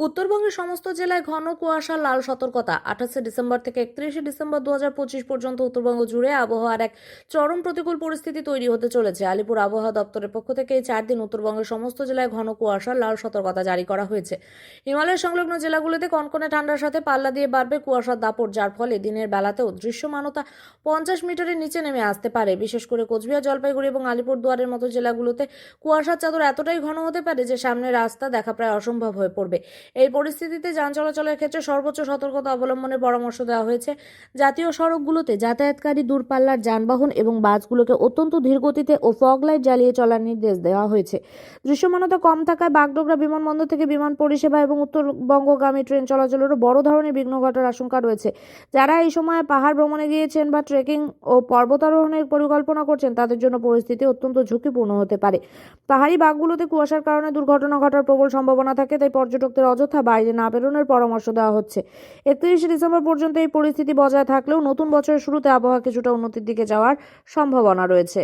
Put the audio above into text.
উত্তরবঙ্গের সমস্ত জেলায় ঘন কুয়াশা, লাল সতর্কতা। 28 ডিসেম্বর থেকে 31 ডিসেম্বর 2025 পর্যন্ত উত্তরবঙ্গ জুড়ে আবহাওয়ার এক চরম প্রতিকূল পরিস্থিতি তৈরি হতে চলেছে। আলিপুর আবহাওয়া দপ্তরের পক্ষ থেকে এই 4 দিন উত্তরবঙ্গের সমস্ত জেলায় ঘন কুয়াশা, লাল সতর্কতা জারি করা হয়েছে। হিমালয় সংলগ্ন জেলাগুলোতে কনকনে ঠান্ডার সাথে পাল্লা দিয়ে বাড়বে কুয়াশার দাপট, যার ফলে দিনের বেলাতেও দৃশ্যমানতা 50 মিটারের নিচে নেমে আসতে পারে। বিশেষ করে কোচবিহার, জলপাইগুড়ি এবং আলিপুরদুয়ারের মতো জেলাগুলোতে কুয়াশার চাদর এতটাই ঘন হতে পারে যে সামনে রাস্তা দেখা প্রায় অসম্ভব হয়ে পড়বে। এই পরিস্থিতিতে যান চলাচলের ক্ষেত্রে সর্বোচ্চ সতর্কতা অবলম্বনের পরামর্শ দেওয়া হয়েছে। জাতীয় সড়কগুলোতে যাতায়াতকারী দূরপাল্লার যানবাহন এবং বাসগুলোকে অত্যন্ত ধীর গতিতে ও ফগ লাইট জ্বালিয়ে চলার নির্দেশ দেওয়া হয়েছে। দৃশ্যমানতা কম থাকায় বাগডোগরা বিমানবন্দর থেকে বিমান পরিষেবা এবং উত্তরবঙ্গগামী ট্রেন চলাচলেরও বড় ধরনের বিঘ্ন ঘটার আশঙ্কা রয়েছে। যারা এই সময়ে পাহাড় ভ্রমণে গিয়েছেন বা ট্রেকিং ও পর্বতারোহণের পরিকল্পনা করছেন, তাদের জন্য পরিস্থিতি অত্যন্ত ঝুঁকিপূর্ণ হতে পারে। পাহাড়ি বাগগুলোতে কুয়াশার কারণে দুর্ঘটনা ঘটার প্রবল সম্ভাবনা থাকে, তাই পর্যটকদের অযথা বাইরে না বেরোনোর পরামর্শ দেওয়া হচ্ছে। 31 ডিসেম্বর পর্যন্ত এই পরিস্থিতি বজায় থাকলেও নতুন বছরের শুরুতে আবহাওয়া কিছুটা উন্নতির দিকে যাওয়ার সম্ভাবনা রয়েছে।